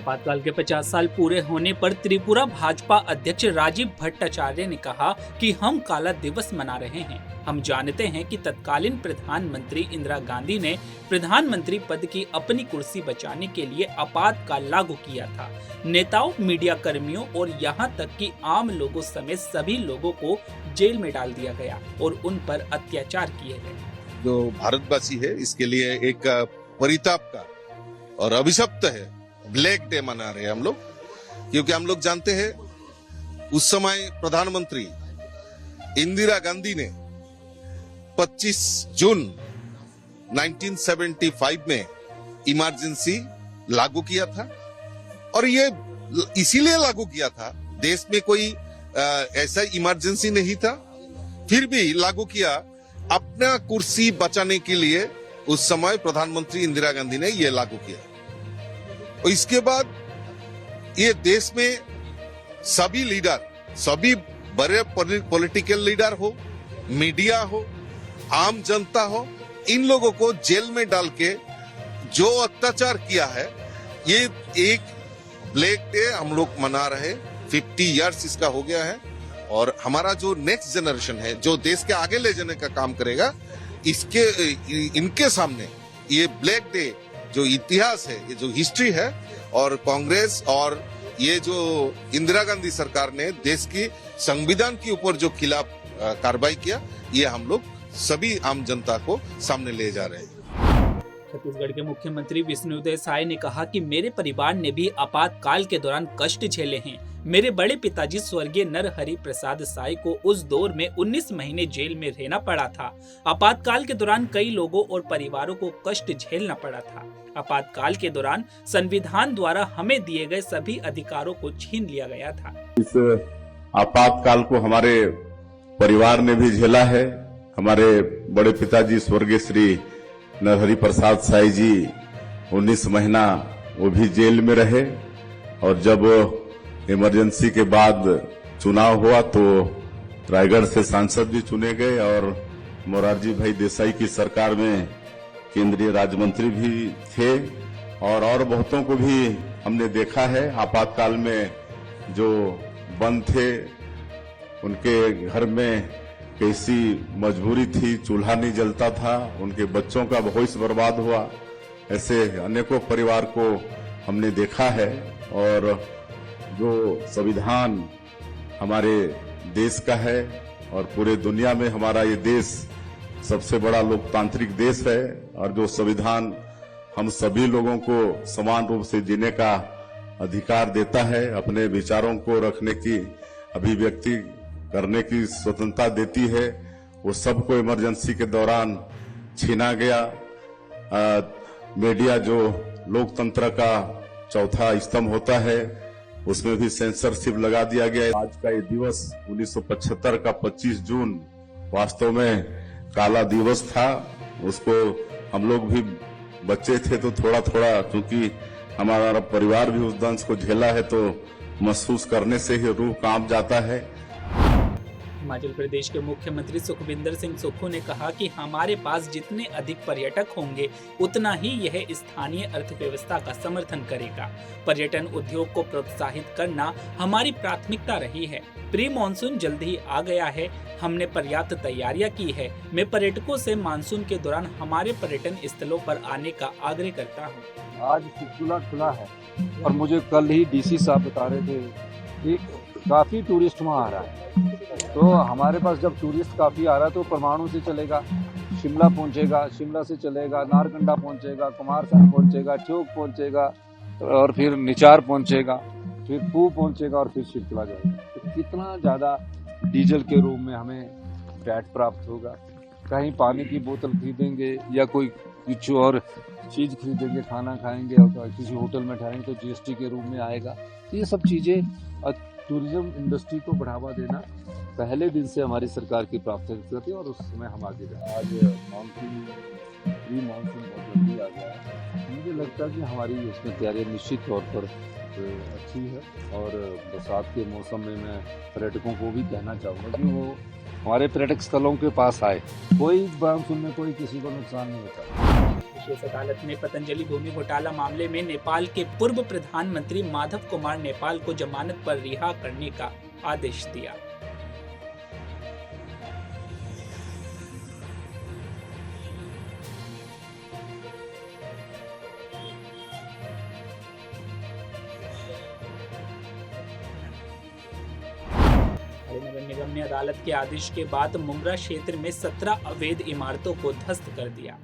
आपातकाल के 50 साल पूरे होने पर त्रिपुरा भाजपा अध्यक्ष राजीव भट्टाचार्य ने कहा कि हम काला दिवस मना रहे हैं। हम जानते हैं कि तत्कालीन प्रधानमंत्री इंदिरा गांधी ने प्रधानमंत्री पद की अपनी कुर्सी बचाने के लिए आपातकाल लागू किया था। नेताओं, मीडिया कर्मियों और यहाँ तक कि आम लोगों समेत सभी लोगों को जेल में डाल दिया गया और उन पर अत्याचार किए गए। जो भारतवासी है इसके लिए एक परिताप का और अभिशप्त है ब्लैक डे मना रहे हैं हम लोग, क्योंकि हम लोग जानते हैं उस समय प्रधानमंत्री इंदिरा गांधी ने 25 जून 1975 में इमरजेंसी लागू किया था। और ये इसीलिए लागू किया था, देश में कोई ऐसा इमरजेंसी नहीं था, फिर भी लागू किया अपना कुर्सी बचाने के लिए। उस समय प्रधानमंत्री इंदिरा गांधी ने यह लागू किया और इसके बाद ये देश में सभी लीडर, सभी बड़े पॉलिटिकल लीडर हो, मीडिया हो, आम जनता हो, इन लोगों को जेल में डाल के जो अत्याचार किया है, ये एक ब्लैक डे हम लोग मना रहे। 50 इयर्स इसका हो गया है और हमारा जो नेक्स्ट जनरेशन है, जो देश के आगे ले जाने का काम करेगा, इनके सामने ये ब्लैक डे जो इतिहास है, ये जो हिस्ट्री है, और कांग्रेस और ये जो इंदिरा गांधी सरकार ने देश की संविधान के ऊपर जो खिलाफ कार्रवाई किया, ये हम लोग सभी आम जनता को सामने ले जा रहे हैं। छत्तीसगढ़ के मुख्यमंत्री विष्णुदेव साय ने कहा कि मेरे परिवार ने भी आपातकाल के दौरान कष्ट झेले हैं। मेरे बड़े पिताजी स्वर्गीय नरहरि प्रसाद साय को उस दौर में 19 महीने जेल में रहना पड़ा था। आपातकाल के दौरान कई लोगों और परिवारों को कष्ट झेलना पड़ा था। आपातकाल के दौरान संविधान द्वारा हमें दिए गए सभी अधिकारों को छीन लिया गया था। इस आपातकाल को हमारे परिवार ने भी झेला है। हमारे बड़े पिताजी स्वर्गीय श्री नरहरि प्रसाद साय जी 19 महीना वो भी जेल में रहे, और जब इमरजेंसी के बाद चुनाव हुआ तो रायगढ़ से सांसद भी चुने गए और मोरारजी भाई देसाई की सरकार में केंद्रीय राज्य मंत्री भी थे, और बहुतों को भी हमने देखा है। आपातकाल में जो बंद थे उनके घर में कैसी मजबूरी थी, चूल्हा नहीं जलता था, उनके बच्चों का भविष्य बर्बाद हुआ। ऐसे अनेकों परिवार को हमने देखा है। और जो संविधान हमारे देश का है और पूरे दुनिया में हमारा ये देश सबसे बड़ा लोकतांत्रिक देश है, और जो संविधान हम सभी लोगों को समान रूप से जीने का अधिकार देता है, अपने विचारों को रखने की, अभिव्यक्ति करने की स्वतंत्रता देती है, वो सबको इमरजेंसी के दौरान छीना गया। मीडिया जो लोकतंत्र का चौथा स्तंभ होता है, उसमें भी सेंसरशिप लगा दिया गया। आज का ये दिवस 1975 का 25 जून वास्तव में काला दिवस था। उसको हम लोग भी बच्चे थे तो थोड़ा थोड़ा, क्योंकि हमारा परिवार भी उस दंश को झेला है, तो महसूस करने से ही रूह कांप जाता है। हिमाचल प्रदेश के मुख्यमंत्री सुखविंदर सिंह सुक्खू ने कहा कि हमारे पास जितने अधिक पर्यटक होंगे उतना ही यह स्थानीय अर्थव्यवस्था का समर्थन करेगा। पर्यटन उद्योग को प्रोत्साहित करना हमारी प्राथमिकता रही है। प्री मानसून जल्द ही आ गया है, हमने पर्याप्त तैयारियां की है। मैं पर्यटकों से मानसून के दौरान हमारे पर्यटन स्थलों पर आने का आग्रह करता हूँ। आज चुटकुला खुला है और मुझे कल ही डीसी साहब बता रहे थे कि काफी टूरिस्ट वहाँ आ रहा है। तो हमारे पास जब टूरिस्ट काफी आ रहा है तो परमाणु से चलेगा, शिमला पहुंचेगा, शिमला से चलेगा नारकंडा पहुंचेगा, कुमारसैन पहुंचेगा, ठियोग पहुंचेगा, और फिर निचार पहुंचेगा, फिर पू पहुंचेगा और फिर शिवपुरा जाएगा। तो कितना ज्यादा डीजल के रूप में हमें वैट प्राप्त होगा। कहीं पानी की बोतल खरीदेंगे या कोई कुछ और चीज खरीदेंगे, खाना खाएंगे और किसी होटल में ठहरेंगे तो जीएसटी के रूप में आएगा। तो ये सब चीजें टूरिज्म इंडस्ट्री को बढ़ावा देना पहले दिन से हमारी सरकार की प्राथमिकता थी और उस समय हम आगे गए। आज मानसून, प्री मानसून बहुत जल्दी आ गया है। मुझे लगता है कि हमारी इसमें तैयारी निश्चित तौर पर अच्छी है, और बरसात के मौसम में मैं पर्यटकों को भी कहना चाहूँगा कि वो हमारे पर्यटक स्थलों के पास आए। कोई मानसून में कोई किसी को नुकसान नहीं होता। विशेष अदालत ने पतंजलि भूमि घोटाला मामले में नेपाल के पूर्व प्रधानमंत्री माधव कुमार नेपाल को जमानत पर रिहा करने का आदेश दिया। नगर निगम ने अदालत के आदेश के बाद मुंब्रा क्षेत्र में 17 अवैध इमारतों को ध्वस्त कर दिया।